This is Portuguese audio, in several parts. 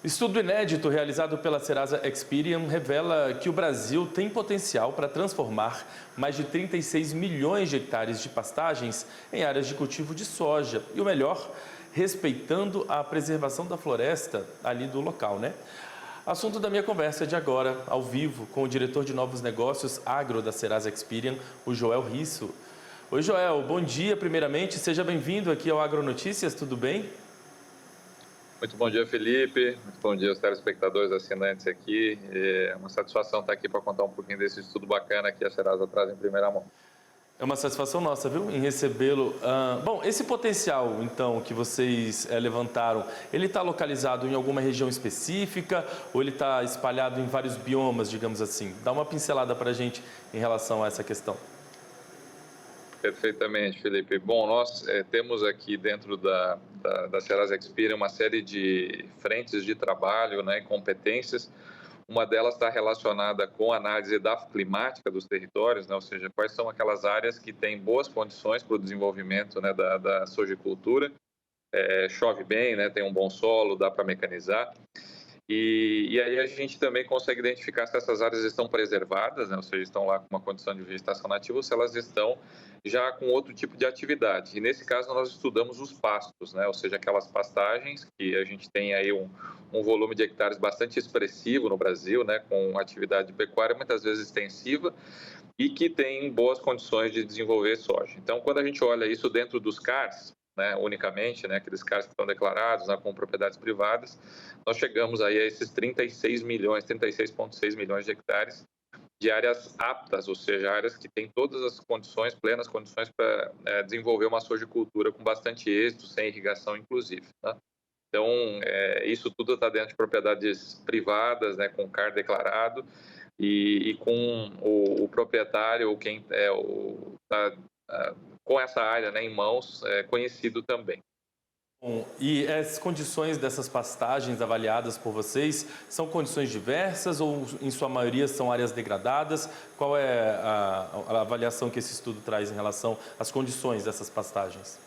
Estudo inédito realizado pela Serasa Experian revela que o Brasil tem potencial para transformar mais de 36 milhões de hectares de pastagens em áreas de cultivo de soja. E o melhor, respeitando a preservação da floresta ali do local, né? Assunto da minha conversa de agora, ao vivo, com o diretor de novos negócios agro da Serasa Experian, o Joel Risso. Oi, Joel, bom dia primeiramente, seja bem-vindo aqui ao Agronotícias, tudo bem? Muito bom dia, Felipe. Muito bom dia aos telespectadores, assinantes aqui. É uma satisfação estar aqui para contar um pouquinho desse estudo bacana que a Serasa traz em primeira mão. É uma satisfação nossa, viu, em recebê-lo. Bom, esse potencial, então, que vocês levantaram, ele está localizado em alguma região específica ou ele está espalhado em vários biomas, digamos assim? Dá uma pincelada para a gente em relação a essa questão. Perfeitamente, Felipe. Bom, nós temos aqui dentro da Serasa Experian uma série de frentes de trabalho, né, e competências. Uma delas está relacionada com a análise da climática dos territórios, né, ou seja, quais são aquelas áreas que têm boas condições para o desenvolvimento, né, da sojicultura. Chove bem, né, tem um bom solo, dá para mecanizar. E aí a gente também consegue identificar se essas áreas estão preservadas, né, ou seja, estão lá com uma condição de vegetação nativa ou se elas estão já com outro tipo de atividade. E nesse caso nós estudamos os pastos, né, ou seja, aquelas pastagens que a gente tem aí um volume de hectares bastante expressivo no Brasil, né, com atividade pecuária muitas vezes extensiva e que tem boas condições de desenvolver soja. Então, quando a gente olha isso dentro dos CARs, né, unicamente, né, aqueles CARs que estão declarados, né, com propriedades privadas, nós chegamos aí a esses 36 milhões, 36,6 milhões de hectares de áreas aptas, ou seja, áreas que têm todas as condições, plenas condições para desenvolver uma sojicultura com bastante êxito, sem irrigação inclusive, né? Então, isso tudo está dentro de propriedades privadas, né, com CAR declarado e com o proprietário ou quem tá, com essa área, né, em mãos, conhecido também. Bom, e as condições dessas pastagens avaliadas por vocês são condições diversas ou, em sua maioria, são áreas degradadas? Qual é a avaliação que esse estudo traz em relação às condições dessas pastagens?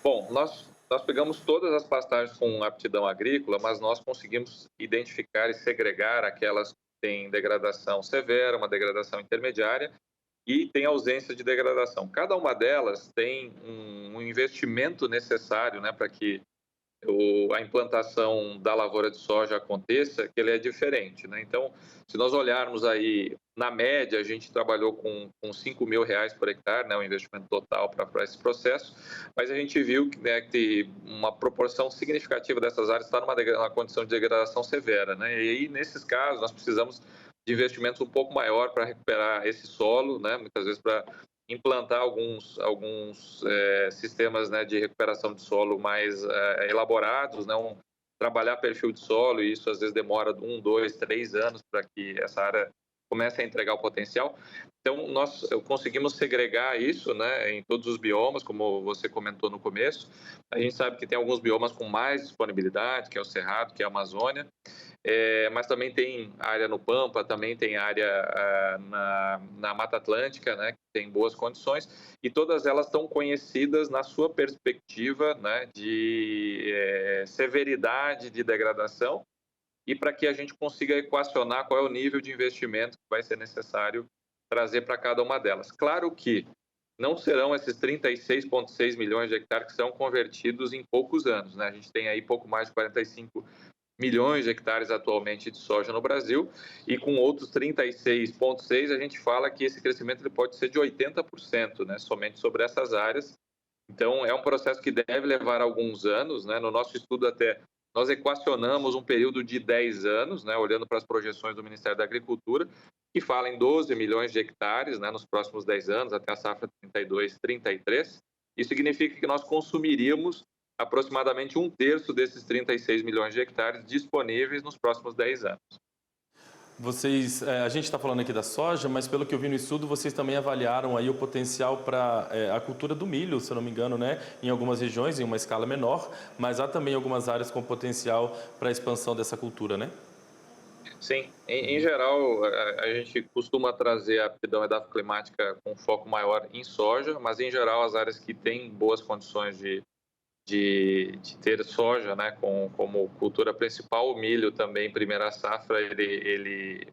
Bom, nós pegamos todas as pastagens com aptidão agrícola, mas nós conseguimos identificar e segregar aquelas que têm degradação severa, uma degradação intermediária e tem ausência de degradação. Cada uma delas tem um investimento necessário, né, para que a implantação da lavoura de soja aconteça, que ele é diferente, né? Então, se nós olharmos aí, na média, a gente trabalhou com R$ 5.000 por hectare, né, o investimento total para esse processo, mas a gente viu né, que uma proporção significativa dessas áreas está numa condição de degradação severa, né? E aí, nesses casos, nós precisamos de investimentos um pouco maior para recuperar esse solo, né? Muitas vezes para implantar alguns sistemas, né, de recuperação de solo mais elaborados, né, trabalhar perfil de solo, e isso às vezes demora 1, 2, 3 anos para que essa área comece a entregar o potencial. Então, nós conseguimos segregar isso, né, em todos os biomas, como você comentou no começo. A gente sabe que tem alguns biomas com mais disponibilidade, que é o Cerrado, que é a Amazônia, mas também tem área no Pampa, também tem área na Mata Atlântica, né, que tem boas condições, e todas elas estão conhecidas na sua perspectiva, né, de severidade de degradação, e para que a gente consiga equacionar qual é o nível de investimento que vai ser necessário trazer para cada uma delas. Claro que não serão esses 36,6 milhões de hectares que serão convertidos em poucos anos, né? A gente tem aí pouco mais de 45 milhões de hectares atualmente de soja no Brasil, e com outros 36,6 a gente fala que esse crescimento ele pode ser de 80%, né, somente sobre essas áreas. Então é um processo que deve levar alguns anos, né? No nosso estudo até nós equacionamos um período de 10 anos, né, olhando para as projeções do Ministério da Agricultura, que fala em 12 milhões de hectares, né, nos próximos 10 anos, até a safra 32, 33. Isso significa que nós consumiríamos aproximadamente um terço desses 36 milhões de hectares disponíveis nos próximos 10 anos. A gente está falando aqui da soja, mas pelo que eu vi no estudo, vocês também avaliaram aí o potencial para a cultura do milho, se eu não me engano, né? Em algumas regiões, em uma escala menor, mas há também algumas áreas com potencial para a expansão dessa cultura, né? Sim, em geral, a gente costuma trazer a aptidão edafoclimática com foco maior em soja, mas em geral as áreas que têm boas condições de de ter soja, né, como cultura principal. O milho também, primeira safra, ele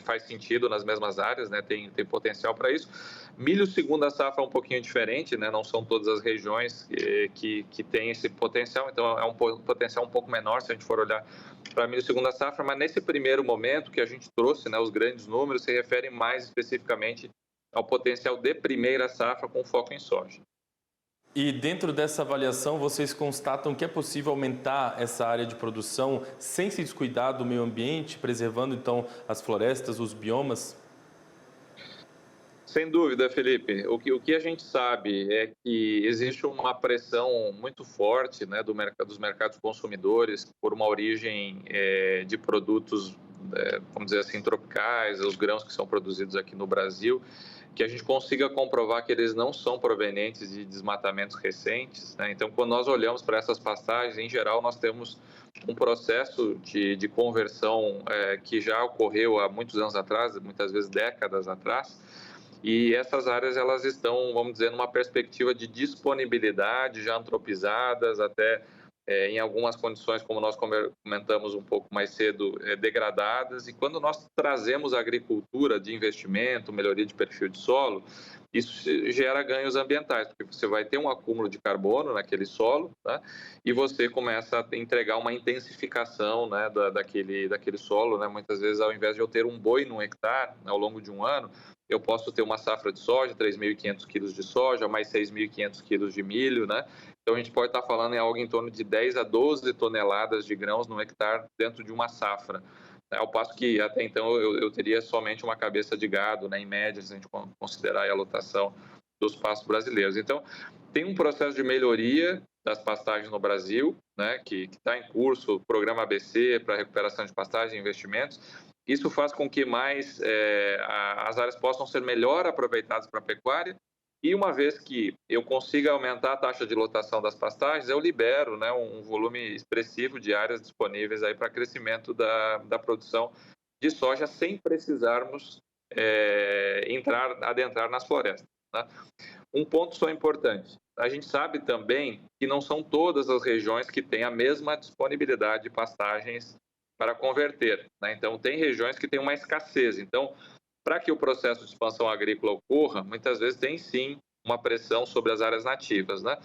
faz sentido nas mesmas áreas, né, tem potencial para isso. Milho, segunda safra, é um pouquinho diferente, né, não são todas as regiões que têm esse potencial, então é um potencial um pouco menor se a gente for olhar para milho, segunda safra, mas nesse primeiro momento que a gente trouxe, né, os grandes números se referem mais especificamente ao potencial de primeira safra com foco em soja. E dentro dessa avaliação, vocês constatam que é possível aumentar essa área de produção sem se descuidar do meio ambiente, preservando então as florestas, os biomas? Sem dúvida, Felipe. O que a gente sabe é que existe uma pressão muito forte, né, dos mercados consumidores por uma origem de produtos, vamos dizer assim, tropicais, os grãos que são produzidos aqui no Brasil, que a gente consiga comprovar que eles não são provenientes de desmatamentos recentes, né? Então, quando nós olhamos para essas pastagens, em geral, nós temos um processo de conversão que já ocorreu há muitos anos atrás, muitas vezes décadas atrás, e essas áreas elas estão, vamos dizer, numa perspectiva de disponibilidade, já antropizadas, até em algumas condições, como nós comentamos um pouco mais cedo, degradadas. E quando nós trazemos a agricultura de investimento, melhoria de perfil de solo, isso gera ganhos ambientais, porque você vai ter um acúmulo de carbono naquele solo, né? E você começa a entregar uma intensificação, né, daquele solo, né? Muitas vezes, ao invés de eu ter um boi num hectare, né, ao longo de um ano, eu posso ter uma safra de soja, 3.500 quilos de soja, mais 6.500 quilos de milho, né? Então, a gente pode estar falando em algo em torno de 10 a 12 toneladas de grãos no hectare dentro de uma safra. Ao passo que, até então, eu teria somente uma cabeça de gado, né, em média, se a gente considerar a lotação dos pastos brasileiros. Então, tem um processo de melhoria das pastagens no Brasil, né, que está em curso, o programa ABC para recuperação de pastagens e investimentos. Isso faz com que as áreas possam ser melhor aproveitadas para a pecuária, e uma vez que eu consiga aumentar a taxa de lotação das pastagens, eu libero, né, um volume expressivo de áreas disponíveis aí para crescimento da produção de soja sem precisarmos adentrar nas florestas, tá? Um ponto só importante: a gente sabe também que não são todas as regiões que têm a mesma disponibilidade de pastagens para converter, né? Então, tem regiões que têm uma escassez. Então, para que o processo de expansão agrícola ocorra, muitas vezes tem sim uma pressão sobre as áreas nativas, né?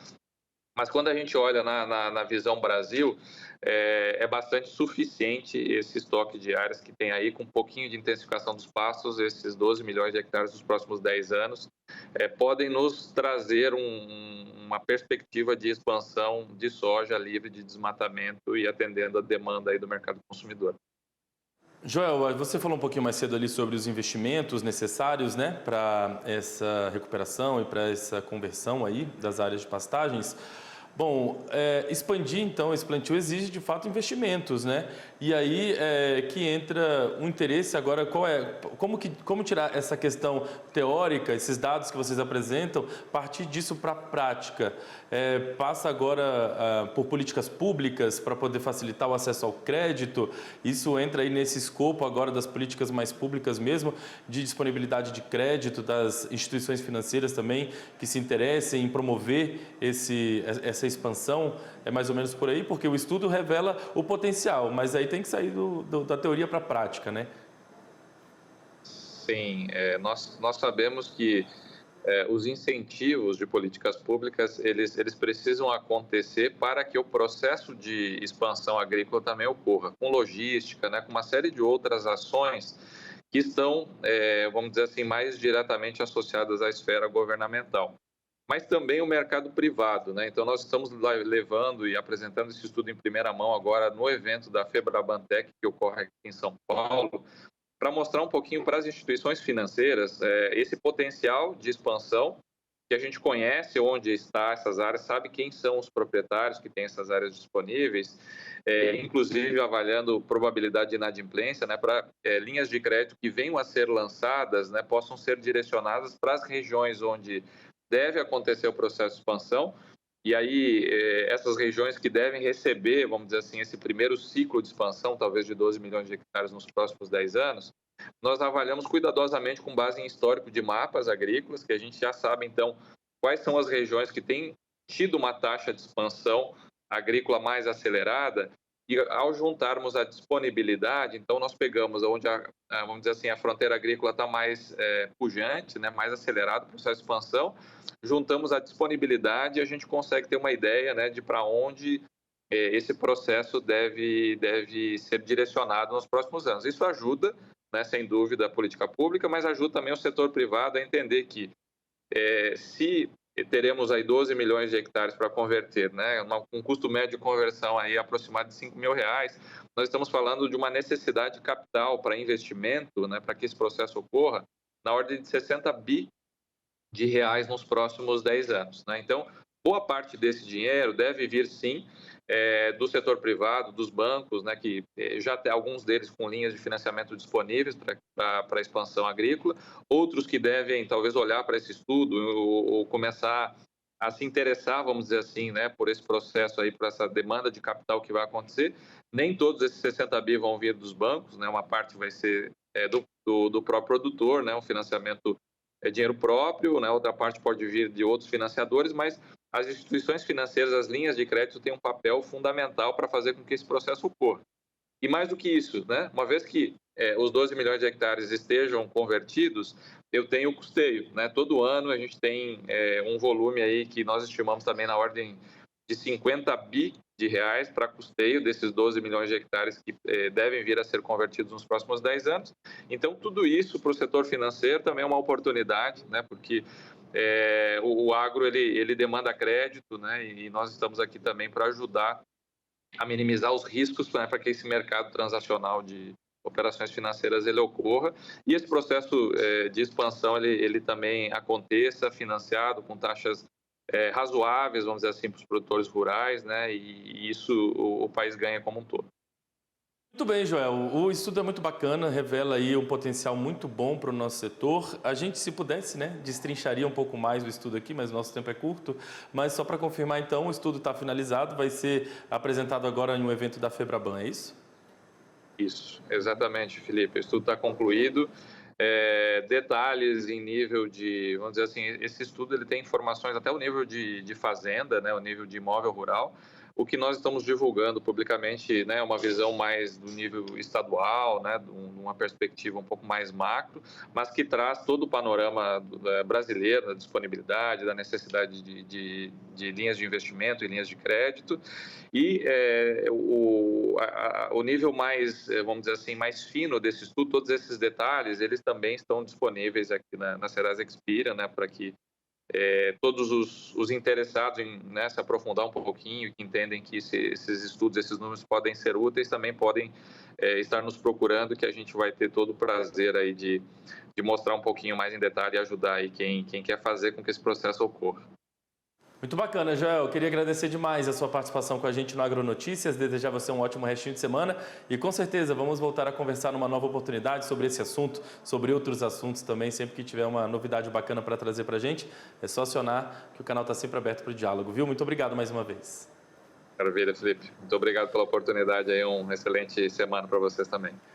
Mas quando a gente olha na visão Brasil, é bastante suficiente esse estoque de áreas que tem aí, com um pouquinho de intensificação dos pastos, esses 12 milhões de hectares nos próximos 10 anos, podem nos trazer uma perspectiva de expansão de soja livre de desmatamento e atendendo a demanda aí do mercado consumidor. Joel, você falou um pouquinho mais cedo ali sobre os investimentos necessários, né, para essa recuperação e para essa conversão aí das áreas de pastagens. Bom, expandir então esse plantio exige de fato investimentos, né? E aí que entra um interesse agora, como tirar essa questão teórica, esses dados que vocês apresentam, partir disso para a prática? Passa agora por políticas públicas para poder facilitar o acesso ao crédito. Isso entra aí nesse escopo agora das políticas mais públicas mesmo, de disponibilidade de crédito das instituições financeiras também que se interessem em promover essa expansão. É mais ou menos por aí, porque o estudo revela o potencial, mas aí tem que sair da teoria para a prática, né? Sim, nós sabemos que os incentivos de políticas públicas, eles precisam acontecer para que o processo de expansão agrícola também ocorra, com logística, né, com uma série de outras ações que estão, vamos dizer assim, mais diretamente associadas à esfera governamental. Mas também o mercado privado, né? Então, nós estamos levando e apresentando esse estudo em primeira mão agora no evento da Febrabantec, que ocorre aqui em São Paulo, para mostrar um pouquinho para as instituições financeiras esse potencial de expansão, que a gente conhece onde está essas áreas, sabe quem são os proprietários que têm essas áreas disponíveis, inclusive avaliando probabilidade de inadimplência, né, para linhas de crédito que venham a ser lançadas, né, possam ser direcionadas para as regiões onde deve acontecer o processo de expansão. E aí, essas regiões que devem receber, vamos dizer assim, esse primeiro ciclo de expansão, talvez de 12 milhões de hectares nos próximos 10 anos, nós avaliamos cuidadosamente com base em histórico de mapas agrícolas, que a gente já sabe, então, quais são as regiões que têm tido uma taxa de expansão agrícola mais acelerada, e ao juntarmos a disponibilidade, então nós pegamos onde vamos dizer assim, a fronteira agrícola está mais pujante, né, mais acelerado o processo de expansão, juntamos a disponibilidade e a gente consegue ter uma ideia, né, de para onde esse processo deve ser direcionado nos próximos anos. Isso ajuda, né, sem dúvida, a política pública, mas ajuda também o setor privado a entender que se teremos aí 12 milhões de hectares para converter, né, um custo médio de conversão aí aproximado de R$ 5.000, nós estamos falando de uma necessidade de capital para investimento, né, para que esse processo ocorra, na ordem de 60 bi de reais nos próximos 10 anos. Né? Então, boa parte desse dinheiro deve vir, sim, do setor privado, dos bancos, né, que já tem alguns deles com linhas de financiamento disponíveis para a expansão agrícola, outros que devem talvez olhar para esse estudo ou começar a se interessar, vamos dizer assim, né, por esse processo aí, por essa demanda de capital que vai acontecer. Nem todos esses 60 bi vão vir dos bancos, né, uma parte vai ser do próprio produtor, né, um financiamento dinheiro próprio, né, outra parte pode vir de outros financiadores, mas as instituições financeiras, as linhas de crédito têm um papel fundamental para fazer com que esse processo ocorra. E mais do que isso, né, uma vez que os 12 milhões de hectares estejam convertidos, eu tenho o custeio. Né? Todo ano a gente tem um volume aí que nós estimamos também na ordem de 50 bi de reais para custeio desses 12 milhões de hectares que devem vir a ser convertidos nos próximos 10 anos. Então, tudo isso para o setor financeiro também é uma oportunidade, né? Porque o agro ele demanda crédito, né? E nós estamos aqui também para ajudar a minimizar os riscos, né, para que esse mercado transacional de operações financeiras ele ocorra e esse processo de expansão ele também aconteça financiado com taxas razoáveis, vamos dizer assim, para os produtores rurais, né? E isso o país ganha como um todo. Muito bem, Joel. O estudo é muito bacana, revela aí um potencial muito bom para o nosso setor. A gente, se pudesse, né, destrincharia um pouco mais o estudo aqui, mas o nosso tempo é curto. Mas só para confirmar, então, o estudo está finalizado, vai ser apresentado agora em um evento da Febraban, é isso? Isso, exatamente, Felipe. O estudo está concluído. Detalhes em nível de, vamos dizer assim, esse estudo ele tem informações até o nível de fazenda, né, o nível de imóvel rural. O que nós estamos divulgando publicamente, né, é uma visão mais do nível estadual, né, uma perspectiva um pouco mais macro, mas que traz todo o panorama brasileiro, da disponibilidade, da necessidade de linhas de investimento e linhas de crédito. E o nível mais, vamos dizer assim, mais fino desse estudo, todos esses detalhes, eles também estão disponíveis aqui na Serasa Experian, né, para que todos os interessados em se aprofundar um pouquinho, que entendem que esses estudos, esses números podem ser úteis, também podem estar nos procurando, que a gente vai ter todo o prazer aí de mostrar um pouquinho mais em detalhe e ajudar aí quem quer fazer com que esse processo ocorra. Muito bacana, Joel. Eu queria agradecer demais a sua participação com a gente no Agronotícias, desejar você um ótimo restinho de semana e com certeza vamos voltar a conversar numa nova oportunidade sobre esse assunto, sobre outros assuntos também, sempre que tiver uma novidade bacana para trazer para a gente, é só acionar que o canal está sempre aberto para o diálogo, viu? Muito obrigado mais uma vez. Maravilha, Felipe. Muito obrigado pela oportunidade aí, uma excelente semana para vocês também.